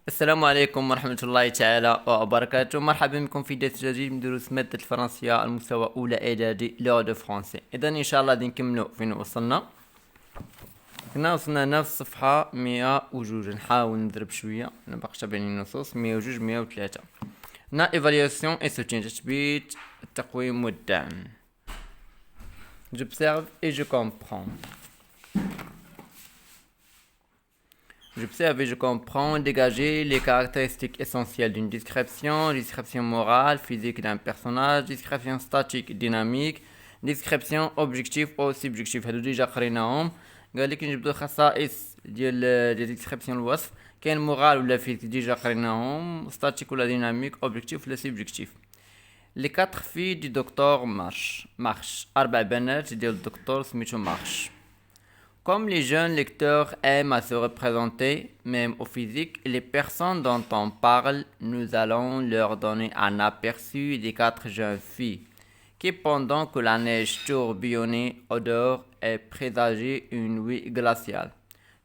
السلام عليكم ورحمة الله تعالى وبركاته. مرحبا بكم في درس جديد من دروس مادة الفرنسية المستوى أولى إعدادي لغة دو فرونسي. إذا إن شاء الله غادي نكملو فين وصلنا. وصلنا هنا في الصفحة 102. نحاول نضرب شوية، أنا باقي تابعني النصوص. 102 103 هنا إيفالياسيون إي سوتين، تثبيت التقويم والدعم. J'observe et je comprends. J'observe et je comprends. Dégager les caractéristiques essentielles d'une description. Description morale, physique d'un personnage. Description statique, dynamique. Description objectif ou subjectif. هادو ديجا قريناهم. قال لك نجبدو الخصائص ديال ديسكريبسيون الوصف. كاين مورال ولا فيزيك ديجا قريناهم. ستاتيك ولا ديناميك، اوبجيكتيف ولا سوبجيكتيف. لي 4 filles du docteur March. 4 بنات ديال الدكتور سميتو مارش. Comme les jeunes lecteurs aiment à se représenter, même au physique, les personnes dont on parle, nous allons leur donner un aperçu des 4 jeunes filles, qui pendant que la neige tourbillonnait au dehors et présageait une nuit glaciale,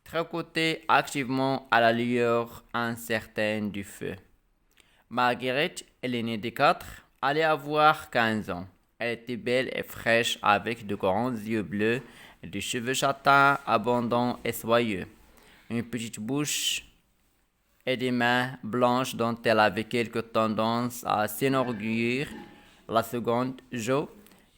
tricotaient activement à la lueur incertaine du feu. Marguerite, l'aînée des 4, allait avoir 15 ans. Elle était belle et fraîche avec de grands yeux bleus, des cheveux châtains, abondants et soyeux, une petite bouche et des mains blanches dont elle avait quelque tendance à s'enorgueillir. La seconde, Jo,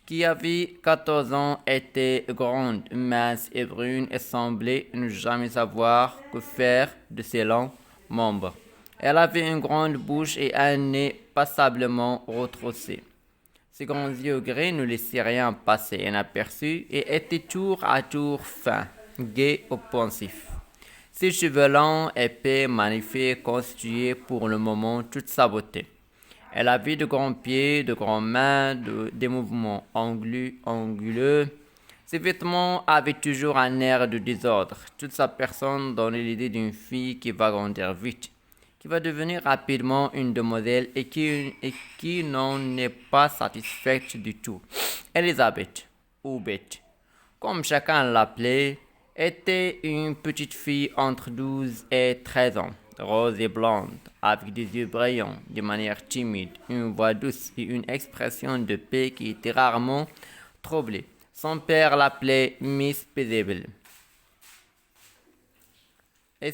qui avait 14 ans, était grande, mince et brune et semblait ne jamais savoir que faire de ses longs membres. Elle avait une grande bouche et un nez passablement retroussé. Ses grands yeux gris ne laissaient rien passer inaperçu et étaient tour à tour fins, gais ou pensifs. Ses cheveux longs, épais, magnifiques, constituaient pour le moment toute sa beauté. Elle avait de grands pieds, de grandes mains, des mouvements anguleux. Ses vêtements avaient toujours un air de désordre. Toute sa personne donnait l'idée d'une fille qui va grandir vite, qui va devenir rapidement une demoiselle et qui n'en est pas satisfaite du tout. Elisabeth, ou Beth, comme chacun l'appelait, était une petite fille entre 12 et 13 ans, rose et blonde, avec des yeux brillants, de manière timide, une voix douce et une expression de paix qui était rarement troublée. Son père l'appelait Miss Paisible. Et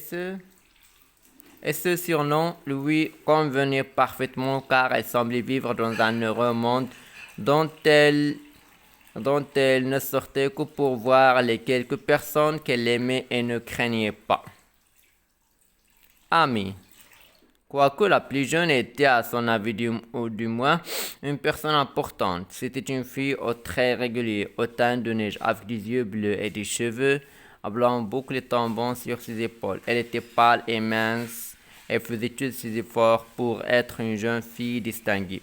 ce surnom lui convenait parfaitement car elle semblait vivre dans un heureux monde dont elle ne sortait que pour voir les quelques personnes qu'elle aimait et ne craignait pas. Amie. Quoique la plus jeune était à son avis du moins une personne importante, c'était une fille aux traits réguliers, au teint de neige, avec des yeux bleus et des cheveux blancs boucles tombant sur ses épaules. Elle était pâle et mince et faisait tous ses efforts pour être une jeune fille distinguée.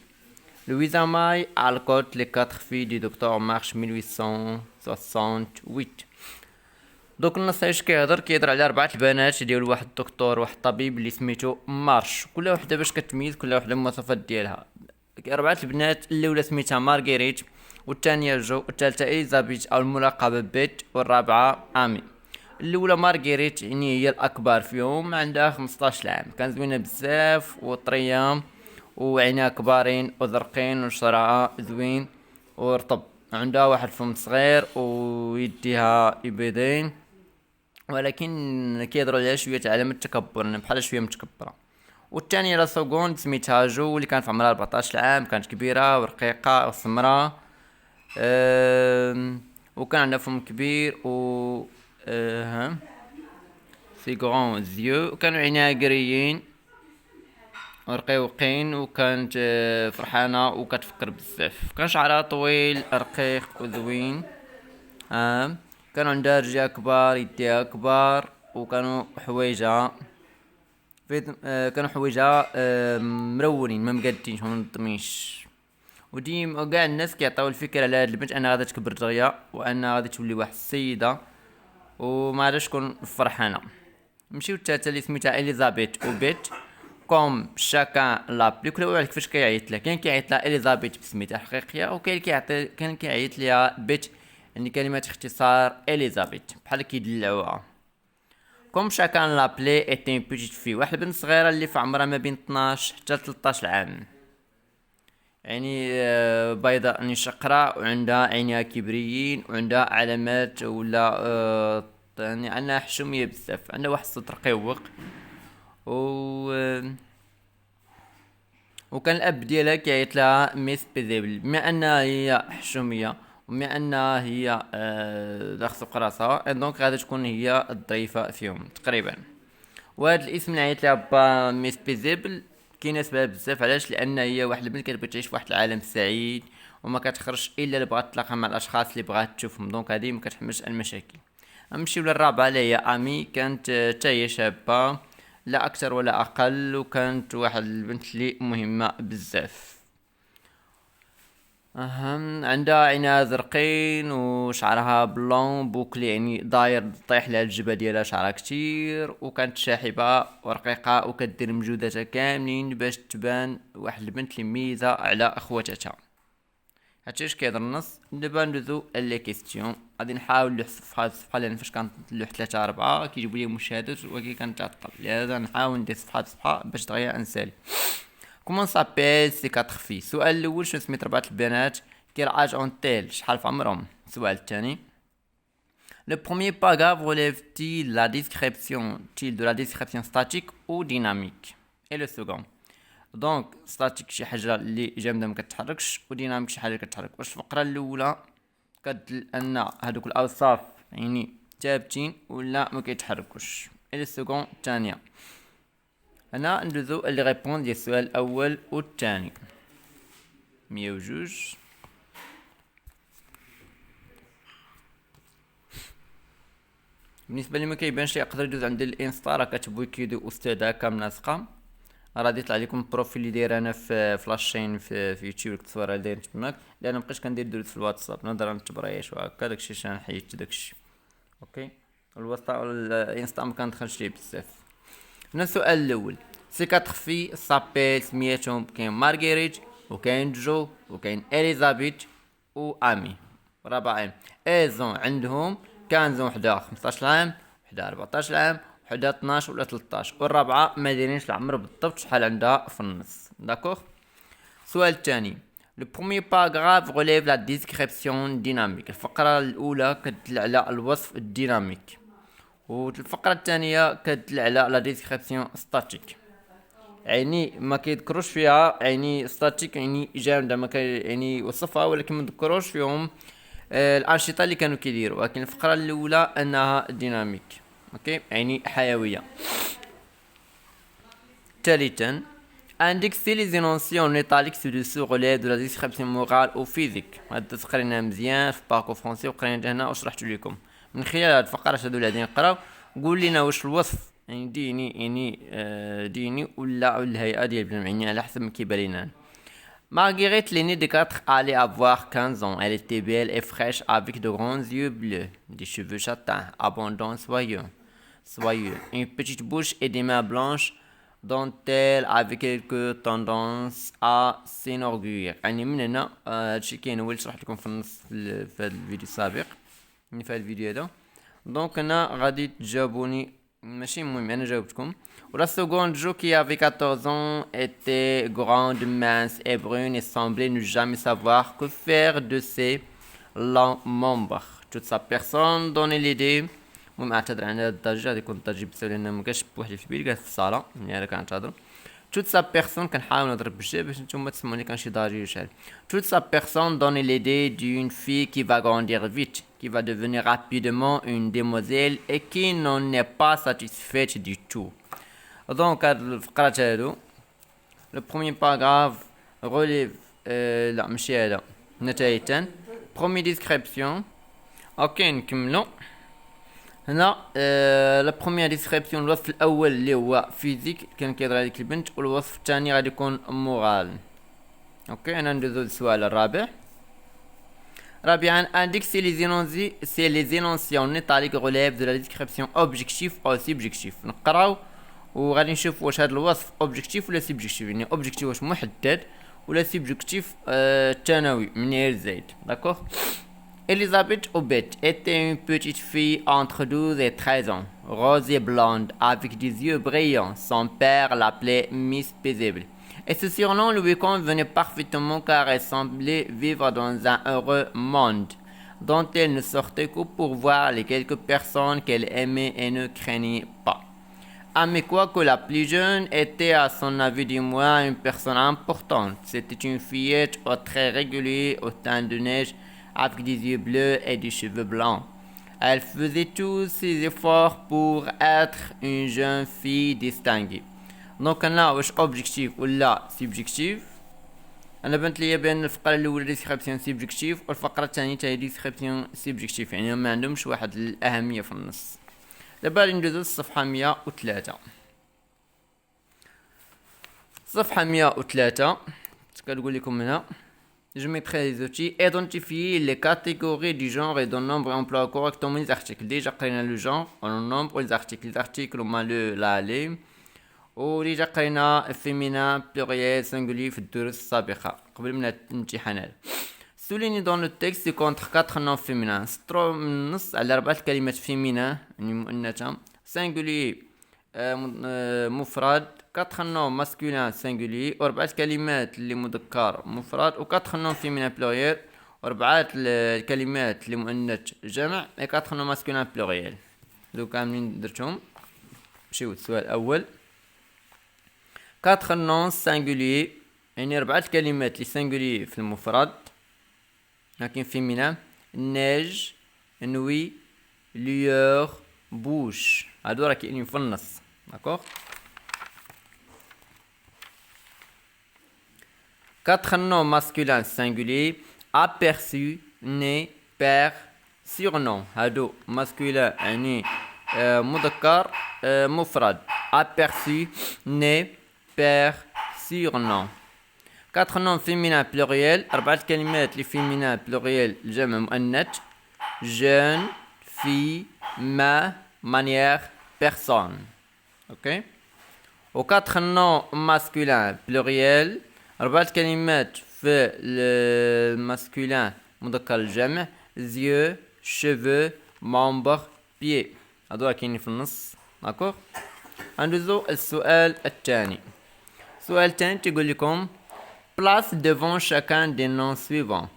Louisa May Alcott, les 4 filles du docteur March 1868. دوك النص اش كيهضر على 4 البنات ديال واحد الدكتور، واحد الطبيب اللي سميتو مارش. كل وحده باش كتميز كل وحده المواصفات ديالها. 4 البنات، الاولى سميتها مارغريت، والثانيه جو، والثالثه اليزابيث او الملقبه بيت، والرابعه امي. الاولى مارغريت يعني هي الاكبر فيهم، عندها 15 عام، كان زوينه بزاف وطريه وعينيها كبارين وزرقين وشعرها زوين ورطب، عندها واحد فم صغير ويديها ابيضين، ولكن كيهضروا عليها شويه علامه التكبر، بحال شويه متكبره. والثانيه لا سكوند سميتها جو، اللي كان في عمرها 14 عام، كانت كبيره ورقيقه وسمراء، وكان عندها فم كبير و سي غران زيو، وكانوا عينيها قريين ورقيقين، وكانت فرحانه وكتفكر بزاف. كان شعرها طويل رقيق وزوين، كانوا عندها رجليها كبار، يديها كبار، وكانوا حوايجها مرونين ما مقادينش ما منظمينش. وديما كاع الناس كيعطيو الفكره على هاد البنت انها غادي تكبر دغيا وانها غادي تولي واحد السيده وما غاديش تكون فرحانه. نمشيو الثالثه اللي سميتها اليزابيث وبيت، كوم شاكان لابلي. كل واحد كيفاش كيعيط لها، كاين كيعيط لها اليزابيث بسميتها الحقيقيه، وكاين كان كيعيط لها بيت، يعني كلمه اختصار اليزابيث بحال كيدلعوها. كوم شاكان لابلي ايتي بوتيت في واحد البنت صغيره اللي في عمرها ما بين 12 حتى 13 عام، يعني بيضاء يعني شقراء وعندها عينيها كبريين وعندها علامات ولا يعني عندها حشوميه بزاف، عندها واحد الصوت رقيق و وكان الاب ديالها كيعيط لها ميس بيزيبل، بما انها هي حشوميه وبما انها هي داخل راسها دونك غادي تكون هي الضعيفه فيهم تقريبا. وهذا الاسم اللي عيط لها با ميس بيزيبل كيناسبها بزاف، علاش؟ لان هي واحد البنت كتبغي تعيش في واحد العالم سعيد وما كتخرجش الا اللي بغات تلاقى مع الاشخاص اللي بغات تشوفهم، دونك هذه ما كتحملش المشاكل. نمشيو للرابعه اللي هي امي، كانت حتى هي شابه لا اكثر ولا اقل، وكانت واحد البنت اللي مهمه بزاف. عندها عينها زرقين وشعرها بلون بوكلي يعني داير طيح لها الجبهه ديالها شعرها كتير، وكانت شاحبه ورقيقه وكدير مجوداتها كاملين باش تبان واحد البنت اللي ميزه على اخواتها. هادشي اش كيهضر النص. دابا ندوزو لي كيستيون، غادي نحاول نلوح في هاد الصفحه لان فاش كنلوح 3 4 كيجيبوا لي مشاهدات ولكن كنتعطل، لهذا نحاول ندير صفحه باش دغيا انسالي. كومون سابيل سي كاتر في؟ السؤال الاول شنو سميت 4 البنات؟ كيل اج اون تيل؟ شحال في عمرهم؟ السؤال الثاني le premier paragraphe relève-t-il la description de la description statique ou dynamique? et le second دونك ستاتيك شي حاجه اللي جامده ما كتحركش، وديناميك شي حاجه كتحرك. واش الفقره الاولى كتدل ان هذوك الاوصاف يعني ثابتين ولا ما كيتحركوش؟ الى السكون الثانيه. انا ندوزو لي ريبون ديال السؤال الاول والثاني. 102 بالنسبه لي ما كيبانش، يقدر يدوز عند الانستا، راه كتب ويكيديو استاذ هكا مناسقه، راه يطلع لكم البروفيل اللي داير انا في فلاشين في يوتيوب، التصويره اللي داير تماك، لان مابقيتش كندير دروس في الواتساب نظرا للتبريش وهكا، داكشي شان حيدت داكشي. اوكي الواتساب الانستا ما كندخلش ليه بزاف. هنا السؤال الاول، سي كاتر في سابيل سميتهم كاين مارغريت وكاين جو وكاين اليزابيث وامي. رابعين ايزون عندهم كان زون وحده 15 عام وحده 14 عام وحده 12 ولا 13، والرابعه ما دايرينش العمر بالضبط شحال عندها في النص. داكوغ. السؤال الثاني، لو بروميير باراغراف ريليف لا ديسكريبسيون ديناميك. الفقره الاولى كتدل على الوصف الديناميك، والفقره الثانيه كتدل على لا ديسكريبسيون ستاتيك، يعني ما كيذكروش فيها يعني ستاتيك يعني جامده ما يعني وصفها، ولكن ما ذكروش فيهم الانشطه اللي كانوا كيديروا. ولكن الفقره الاولى انها ديناميك، اوكي يعني حيويه. ثالثا indexer les énoncés en italique ci-dessous relève de la description morale ou physique. هاد تقرينا مزيان في باكو فرونسي وقرينا هنا وشرحت لكم. من خلال هاد الفقره هادو اللي غادي نقراو قول لنا واش الوصف يعني ديني ولا الهيئه ديال بنادم، يعني على حسب ما كيبان لينا. Marguerite, l'aînée des 4, allait avoir 15 ans. Elle était belle et fraîche avec de grands yeux bleus, des cheveux châtains, abondants, soyeux. Une petite bouche et des mains blanches dont elle avait quelques tendances à s'enorgueillir. يعني من هنا هادشي كاين هو اللي شرحت لكم في النص في هذا الفيديو السابق، يعني في هذا الفيديو هذا. دونك هنا غادي تجاوبوني، ماشي مهم انا جاوبتكم. La seconde Jo qui avait 14 ans était grande, mince et brune et semblait ne jamais savoir que faire de ses longs membres. Toute sa personne donnait l'idée. المهم اعتذر عن هذا الضجه، غادي يكون الضجه بسبب لان مكانش بوحدي في بالي، كانت في الصاله يعني انا كنعتذر. Toute sa personne كنحاول نضرب بالجا باش نتوما تسمعوني كان شي ضجيج شحال. Toute sa personne donnait l'idée d'une fille qui va grandir vite, qui va devenir rapidement une demoiselle et qui n'en est pas satisfaite du tout. Donc هاد الفقرات هادو لو بروميي باراغراف ريليف لا ماشي هذا نتايتان برومي ديسكريبسيون. اوكي نكملو هنا. لا بروميير ديسكريبسيون الوصف الاول اللي هو فيزيك كان كيهضر على ديك البنت، والوصف الثاني غادي يكون مورال. اوكي انا ندوزو للسؤال الرابع. رابعا indexer les énoncés en italique relève de la description objectif ou subjectif. نقراو وغادي نشوف واش هذا الوصف اوبجيكتيف ولا سوبجيكتيف، يعني اوبجيكتيف واش محدد ولا سوبجيكتيف ثانوي من غير زايد. داكوغ. Elisabeth Obet était une petite fille entre 12 et 13 ans, rose et blonde, avec des yeux brillants. Son père l'appelait Miss Paisible. Et ce surnom lui convenait parfaitement car elle semblait vivre dans un heureux monde, dont elle ne sortait que pour voir les quelques personnes qu'elle aimait et ne craignait pas. Ah, mais quoique la plus jeune était à son avis du moins une personne importante. C'était une fillette au trait régulier, au teint de neige, avec des yeux bleus et des cheveux blancs. Elle faisait tous ses efforts pour être une jeune fille distinguée. دونك هنا واش اوبجيكتيف ولا سيبجيكتيف؟ انا بنت ليا بان الفقره الاولى ديسكريبسيون سيبجيكتيف والفقره الثانيه تاهي ديسكريبسيون سيبجيكتيف، يعني ما عندهمش واحد الاهميه في النص. دابا ندوزو للصفحه 103. صفحه 103 كنقول لكم هنا je mettrai les outils identifier les catégories du genre et d'un nombre et emploie correctement les articles. Déjà قرينا le genre, le nombre et les articles. Les articles هما le la les وديجا قرينا féminin pluriel singulier في الدروس السابقة قبل من الامتحانات. Souligné dans le texte contre 4 noms féminins. سترو من النص على 4 كلمات féminin يعني مؤنثة singulier مفرد 4 noms masculins singulier و4 كلمات اللي مذكر مفرد و 4 noms féminins pluriel و4 الكلمات اللي مؤنث جمع و 4 noms masculins pluriel. دوكا منين درتهم نمشيو للسؤال الأول. 4 noms singuliers يعني 4 كلمات اللي singulier في المفرد لكن féminin neige nuit lueur bouche هادو راه كاينين في النص داكوغ. 4 noms masculins singuliers aperçu nez père surnom هادو masculin يعني مذكر مفرد aperçu nez père surnom. 4 noms féminins pluriel 4 كلمات اللي féminin pluriel الجمع مؤنث jeune fille main manière personne. ok. و 4 noms masculins pluriel 4 كلمات في الماسكولين مذكر الجمع yeux cheveux membres pieds هادو كاينين في النص داكوغ. ندوزو السؤال الثاني. السؤال الثاني تيقول لكم place devant chacun des noms suivants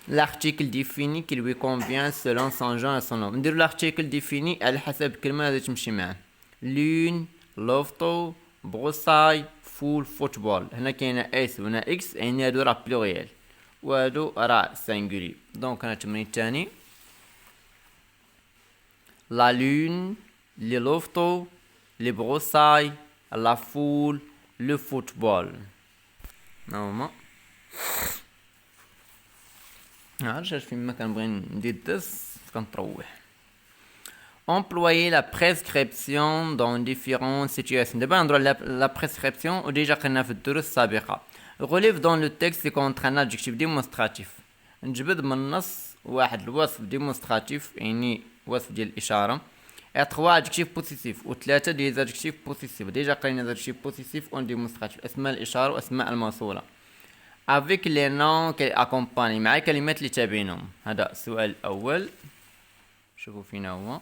l'article défini qui lui convient selon son genre et son nom. نديرو l'article défini على حسب الكلمه اللي تمشي معاه. لون لوفتو بروساي فول فوتبول. هنا كاينه اس وهنا اكس يعني هادو راه بلوريال وهادو راه سينغولي. دونك انا التمرين الثاني لا لون لي لوفتو لي بروساي لا فول لو فوتبول. نورمال عرفت فين ما كنبغي ندير الدرس كنطروح. employer la prescription dans différentes situations. دابا نهضروا على la prescription وديجا قلنا في الدروس السابقه. relève dans le texte contre un adjectif démonstratif. نجبد من النص واحد الوصف ديمونستراتيف يعني وصف ديال الاشاره et 3 adjectifs positifs و 3 ديال adjectifs positifs. ديجا قلنا adjectifs positifs و démonstratif اسماء الاشاره واسماء الموصوله avec les noms qui accompagnent مع الكلمات اللي تابعينهم. هذا السؤال الاول. شوفوا فينا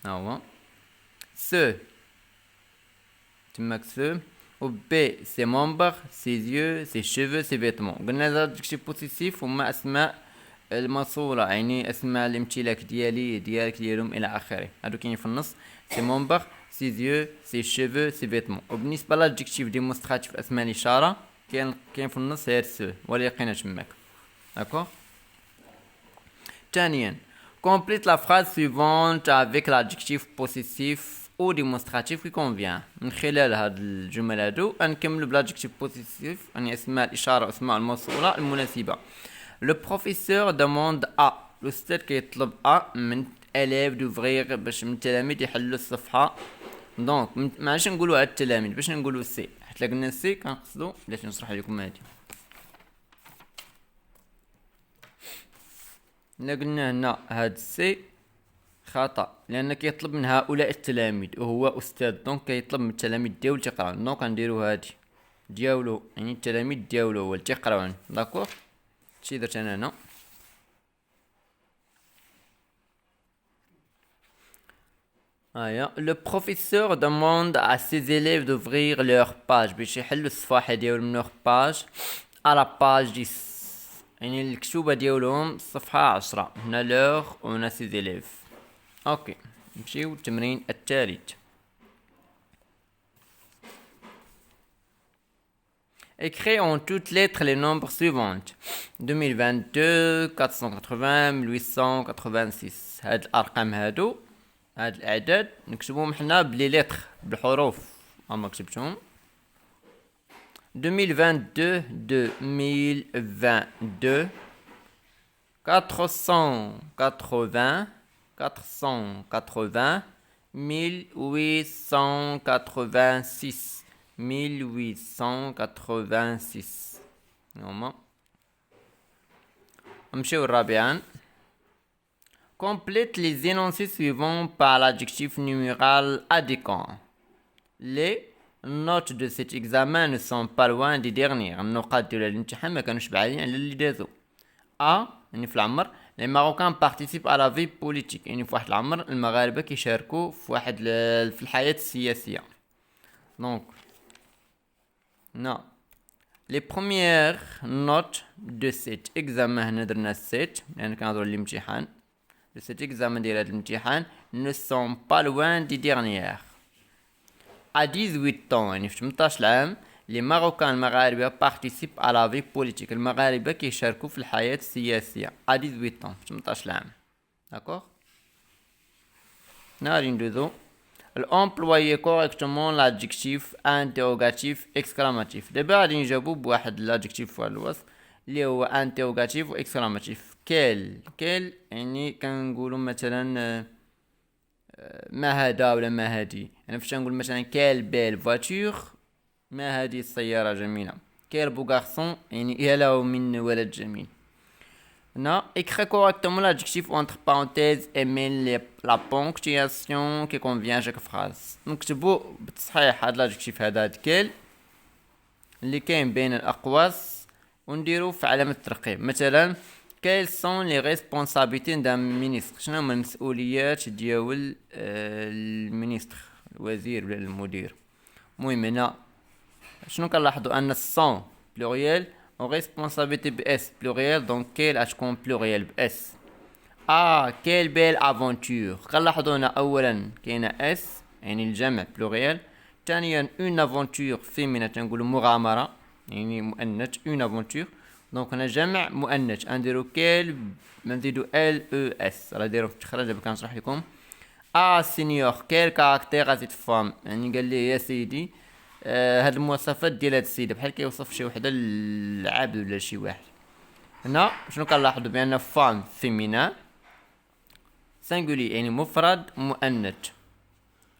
هو ce تماك ce و B ses membres ses yeux ses cheveux ses vêtements. قلنا هذا adjectif positif هما اسماء الموصولة يعني اسماء الامتلاك ديالك ديالهم الى اخره. هادو كاينين في النص ses membres ses yeux ses cheveux ses vêtements. وبالنسبة للادجكتيف ديمونستراتيف اسماء الاشارة كاين في النص غير سو ولا لقينا تماك داكوغ. ثانيا complète la phrase suivante avec l'adjectif possessif ou démonstratif qui convient. من خلال هاد الجمل هادو نكملوا بالادجكتيف بوزيتيف يعني اسماء الاشاره واسماء الموصوله المناسبه. لو بروفيسور دوموند الاستاذ كيطلب من اليف دوفغيغ باش من التلاميذ يحلوا الصفحه. دونك ماشي نقولوا على التلاميذ باش نقولوا سي حيت قلنا سي كنقصدوا باش نشرح لكم هادي. قلنا هنا هاد سي خطا لان كيطلب من هؤلاء التلاميذ وهو استاذ دونك كيطلب من التلاميذ ديالو تيقراو. دونك غنديرو هادي ديالو يعني التلاميذ ديالو هو اللي تيقراو داكوغ. هادشي درت انا هنا Le professeur demande à ses élèves d'ouvrir leur page باش يحلوا الصفاحة ديالهم leur page à la page 10 يعني الكتوبة ديالهم الصفحة 10 هنا leur وهنا ses élèves. اوكي نمشيو التمرين الثالث. Écris en toutes lettres les nombres suivantes 2022 480 1886. هاد الأرقام هادو هاد الأعداد نكتبوهم حنا بلي لتر بالحروف هما كتبتهم 2022 2022 480 480 1886 1886. هما نمشيو الرابعا. Complète les énoncés suivants par l'adjectif numéral adéquat. Les notes de cet examen ne sont pas loin des dernières. النقاط ديال الامتحان ما كانوش بعيدين على اللي دازو. A يعني في العمر les Marocains participent à la vie politique. يعني في واحد العمر المغاربة كيشاركوا في الحياة السياسية. Donc non. Les premières notes de cet examen هنا درنا 7 لأن كنهضروا على الامتحان. De cet examen ديال هاد الامتحان ne sont pas loin des dernières. À 18 ans يعني في 18 عام les Marocains المغاربة participent à la vie politique. المغاربة كيشاركوا في الحياة السياسية. À 18 ans في 18 عام. D'accord? غادي ندوزو. Employer correctement l'adjectif interrogatif exclamatif. دابا غادي نجاوبو بواحد l'adjectif في الوصف اللي هو interrogatif و exclamatif. كيل يعني كنقولوا مثلا ما هذا ولا ما هادي. انا فاش نقول مثلا كيل بيل فواتور ما هذه السيارة جميلة. كيل بو غارسون يعني يا له من ولد جميل. هنا écris correctement l'adjectif entre parenthèses et mets la ponctuation qui convient à chaque phrase. نكتبو بالتصحيح هاد l'adjectif هذا كيل اللي كاين بين الأقواس ونديرو في علامة الترقيم. مثلا quelles sont les responsabilités d'un ministre. شنو هما المسؤوليات ديال المينيستر الوزير ولا المدير. المهم هنا شنو كنلاحظوا ان الصون بلوريال و responsabilité بس بلوريال دونك كيل اشكون بلوريال بس. quelle belle aventure. كنلاحظوا هنا اولا كاينه اس يعني الجمع بلوريال. ثانيا une aventure فيمينا تنقولوا مغامره يعني مؤنث une aventure دونك هنا جمع مؤنث. نديرو كيل نزيدو ال او اس راه دايرو في التخرج دابا كنشرح لكم. سينيور كيل كاركتير هاد فام يعني قال لي يا سيدي هاد المواصفات ديال هاد السيده بحال كيوصف شي وحده العبد ولا شي واحد. هنا شنو كنلاحظوا بان فام فيمينا سانغولي يعني مفرد مؤنث.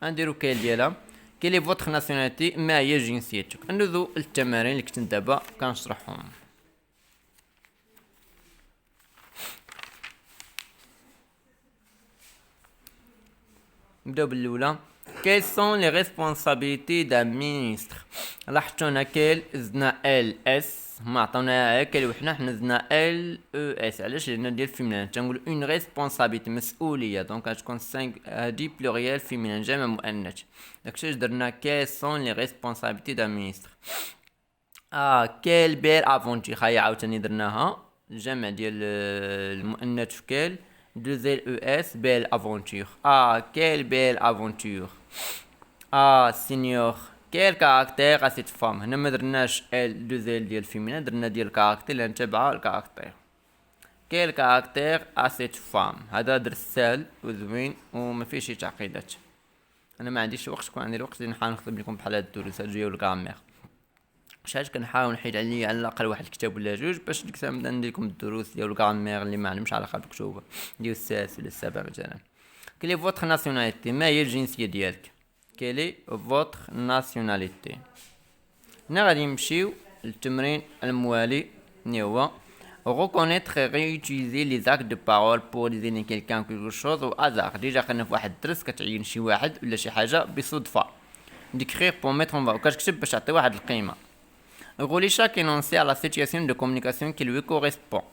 نديرو كيل ديالها كيلي فوتر ناسيوناليتي ما هي جنسيتك. ندوزو التمارين اللي كنت دابا كنشرحهم. نبداو بالاولى. Quelles sont les responsabilités d'un ministre. لاحظتوا هنا كيل زدنا ال اس ما عطاونا كيل وحنا حنا زدنا ال او اس. علاش؟ لان ديال فيمينان تنقول اون ريسبونسابيلتي مسؤوليه دونك غتكون 5 هادي بلوريال فيمينان جمع مؤنث. داكشي درنا كيل سون لي ريسبونسابيلتي دا مينيستر. كيل بيل افونتور هاي عاوتاني درناها الجمع ديال المؤنث في كيل 2 ل اس بيل افونتور. quelle belle aventure. سينيور quel caractère à cette femme. هنا ما درناش ال 2 ديال فيمينا درنا ديال الكاركتير لان تبع الكاركتير. quel caractère à cette femme. هذا درس سهل وزوين وما فيه شي تعقيدات. انا ما عنديش وقت كون عندي الوقت نحاول نخدم لكم بحال هاد الدروس الجايه والغرامير. شحال كنحاول نحيد على الاقل واحد الكتاب ولا جوج باش ديك الساعه نبدا ندير لكم الدروس ديال الغرامير اللي ما علمش على خاطر مكتوبه ديال السادس ولا السابع مثلا. كلي فوتر ناسيوناليتي ما هي الجنسيه ديالك. كلي فوتر ناسيوناليتي. هنا غادي نمشيو للتمرين الموالي اللي هو reconnaître et réutiliser les actes de parole pour désigner quelqu'un quelque chose au hasard. ديجا قلنا في واحد الدرس كتعين شي واحد ولا شي حاجه بصدفه. ديكريغ بور ميتر اون فالور كتكتب باش تعطي واحد القيمه. Relier chaque énoncé à la situation de communication qui lui correspond.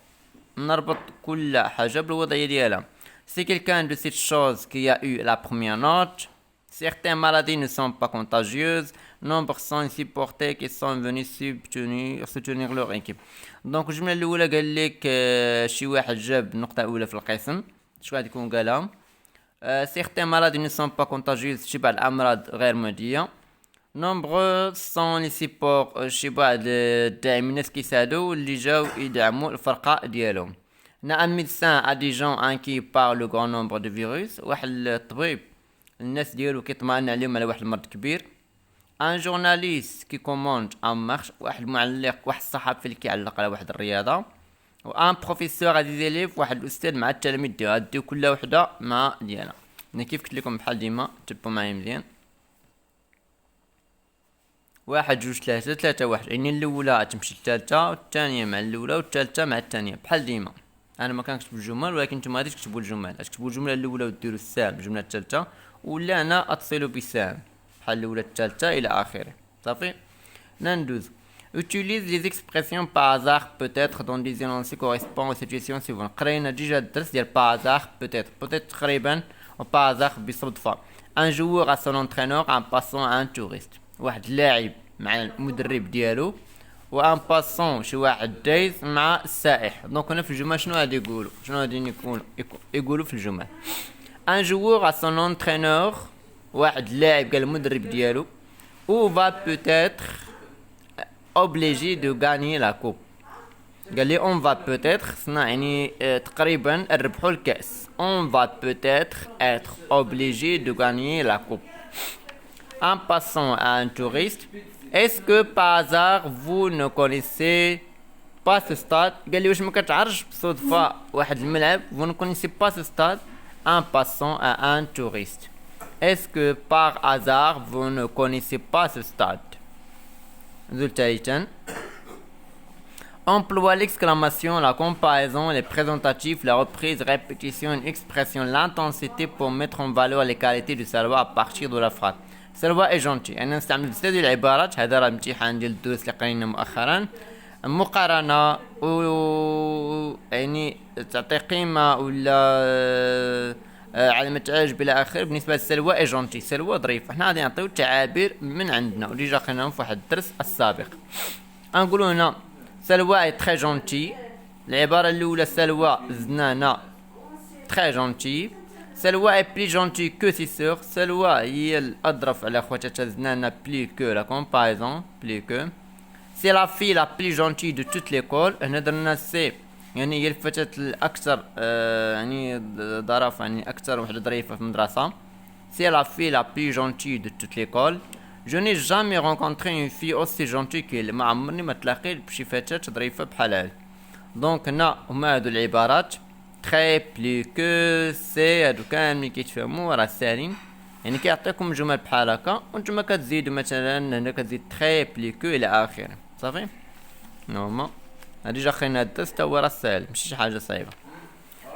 نربط كل حاجة بالوضعية ديالها. C'est quelqu'un de cette chose qui a eu la première note. Certaines maladies ne sont pas contagieuses. Nombre sont ici portés qui sont venus soutenir leur équipe. دونك الجملة الأولى قال لك شي واحد جاب النقطة الأولى في القسم. شو غادي يكون قالها؟ Certaines maladies ne sont pas contagieuses. شي بعض الأمراض غير معدية. Nombreux sont ici pour شي بعض الداعمين كيساعدوا اللي جاو يدعموا الفرقة ديالهم. هنا un médecin a des gens inquiets par le grand nombre de virus. واحد الطبيب الناس ديالو كيطمئن عليهم على واحد المرض كبير. ان جورناليست كي كوموند ان مارش، واحد المعلق، واحد الصحفي اللي كيعلق على واحد الرياضه. وان بروفيسور غادي زيليف، واحد الاستاذ مع التلاميذ ديالو، غاديو كل وحده مع ديالها. انا كيف قلت لكم بحال ديما تبقوا معايا مزيان. واحد جوج ثلاثة، ثلاثة واحد، يعني الاولى تمشي الثالثة، والثانية مع الاولى، والثالثة مع الثانية بحال ديما. انا ما كنكتب الجمل، ولكن نتوما غادي تكتبوا الجمل، تكتبوا الجملة الاولى وديروا السهم، الجملة الثالثة، ولا انا اتصلوا بسهم بحال الاولى الثالثة الى اخره. صافي ندوز. Utilise les expressions par hasard peut-être dans des énoncés correspondant aux situations suivantes. قرينا ديجا الدرس ديال par hasard peut-être تقريبا، و par hasard بصدفة. un joueur à son entraîneur en passant à un touriste. واحد اللاعب مع المدرب ديالو، وان باسون شي واحد دايز مع السائح. دونك هنا في الجمل شنو غادي يقولوا، شنو غادي يقولوا في الجمل؟ ان joueur à son entraîneur، واحد اللاعب قال المدرب ديالو، ou va peut-être obligé de gagner la coupe. قال لي on va peut-être صنع يعني تقريبا نربحوا الكأس. on va peut-être être obligé de gagner la coupe. En passant à un touriste, est-ce que par hasard vous ne connaissez pas ce stade؟ قال لي واش ما كتعرفش بصدفة واحد الملعب؟ vous ne connaissez pas ce stade. En passant à un touriste, est-ce que par hasard vous ne connaissez pas ce stade؟ Emploie l'exclamation, la comparaison, les présentatifs, la reprise, répétition, une expression, l'intensité pour mettre en valeur les qualités du Salwa à partir de la phrase. Salwa est gentil. أنا نستعمل بزاف ديال العبارات، هذا راه امتحان ديال الدروس اللي قرينا مؤخرا. مقارنة يعني تعطي قيمة ولا علامة تعجب إلى آخره. بالنسبة للسلوى اي جونتي، سلوى ظريفة. حنا غادي نعطيو تعابير من عندنا وديجا قريناهم في واحد الدرس السابق. نقولو هنا سلوى اي تري جونتي. العبارة الأولى سلوى زنانة تري جونتي. سلوى اي بلي جونتي كو سي سور. سلوى هي الأظرف على خواتاتها زنانة بلي كو لا كومباريزون بلي كو. سي لا في لا بلي جونتي دو توت ليكول. هنا درنا سي يعني هي الفتاة الأكثر يعني ظرافة، يعني أكثر وحدة ظريفة في المدرسة. سي لا في لا بلي جونتي دو توت ليكول. جو ني جامي رونكونتري اون في اوسي جونتي كيل. ما عمرني ما تلاقيت بشي فتاة ظريفة بحال هادي. دونك هنا هما هادو العبارات تري بلي كو سي، هادو كاملين كيتفهموا راه سالين، يعني كيعطيكم جمل بحال هكا وانتوما كتزيدوا مثلا هنا كتزيد تري بلي كو الى اخره. صافي نورمال ديجا خلينا الدرس تا هو راه ساهل ماشي شي حاجه صعيبه.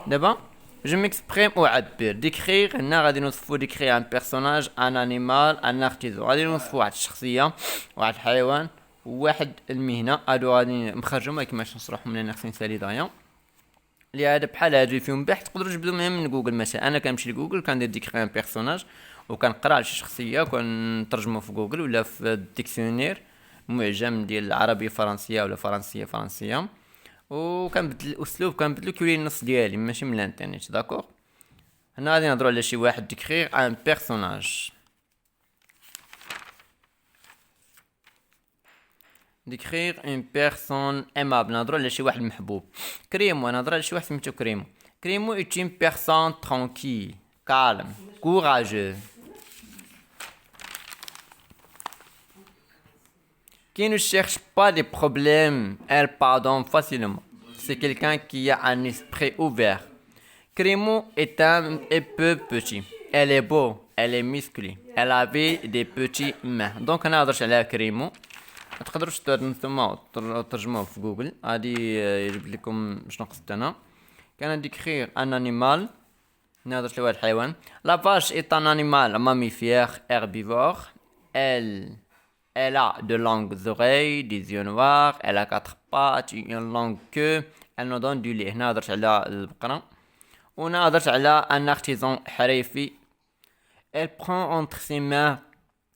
دابا جو ميكسبريم اعبر. ديكريغ هنا غادي نوصفو ديكريغ ان بيرسوناج، ان انيمال، ان ارتيزون. غادي نوصفو واحد الشخصيه، واحد الحيوان، وواحد المهنه. هادو غادي نخرجهم ولكن ماشي نشرحهم لان خصني نسالي دغيا اللي هذا بحال هادو فيهم بحث. تقدروا تجبدوا من جوجل مثلا. انا كنمشي لجوجل كندير ديكريغ ان بيرسوناج وكنقرا على شي شخصيه وكنترجمو في جوجل ولا في الديكسيونير معجم ديال العربيه فرنسيه ولا فرنسيه، وكنبدل الاسلوب كنبدلو كيولي النص ديالي ماشي من الانترنت. داكوغ هنا غادي نهضروا على شي واحد ديكريغ ان بيرسوناج. ديكريغ اون بيرسون ايمابل، نهضروا على شي واحد محبوب. كريمو نهضروا على شي واحد سميتو كريمو. كريمو ايت اون بيرسون ترانكيل كالم كوراجو. Qui ne cherche pas des problèmes, elle pardonne facilement. C'est quelqu'un qui a un esprit ouvert. Crémo est un peu petit. Elle est beau, elle est musclée. Elle avait des petits mains. Donc أنا هضرت على كريمو. ما تقدروش نتوما ترجموه في جوجل. غادي يجيب لكم شنو قصدت أنا. كان ديكريغ ان انيمال. هنا هضرت على واحد الحيوان. La vache est un animal mammifère herbivore. Elle a de longues oreilles, des yeux noirs, elle a 4 pattes, une longue queue, elle nous donne du lait. هنا هضرت على البقرة. وهنا هضرت على un artisan حريفي. Elle prend entre ses mains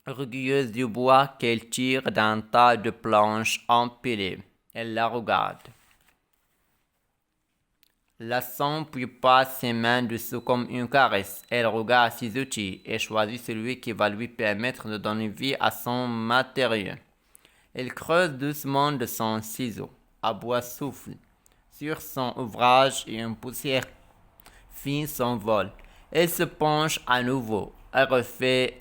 rugueuses du bois qu'elle tire d'un tas de planches empilées. Elle la regarde. Lassant puis passe ses mains dessous comme une caresse. Elle regarde ses outils et choisit celui qui va lui permettre de donner vie à son matériau. Elle creuse doucement de son ciseau. À bois souffle sur son ouvrage et une poussière fine s'envole. Elle se penche à nouveau. Elle refait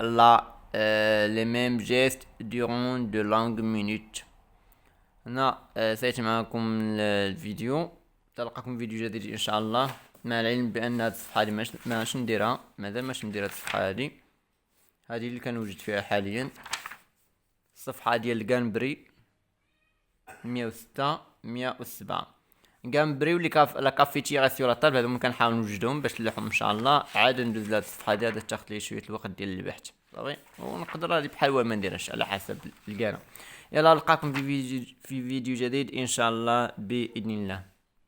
les mêmes gestes durant de longues minutes. هنا سيأتي معكم الفيديو. تلقاكم فيديو جديد ان شاء الله، مع العلم بان هذه الصفحه هذه ماش نديرها، مازال ماش ندير هذه الصفحه هذه اللي كنوجد فيها حاليا. الصفحه ديال الكانبري 106 107 كانبري واللي لا كافيتيراسيون لا طابل، هادو ممكن كنحاول نوجدهم باش نلوحهم ان شاء الله. عاد ندوز لهاد الصفحه هذه، هذا تاخذ لي شويه الوقت ديال البحث صافي، ونقدر هذه بحال ما نديرهاش على حسب الكانا. يلا نلقاكم في فيديو جديد ان شاء الله باذن الله.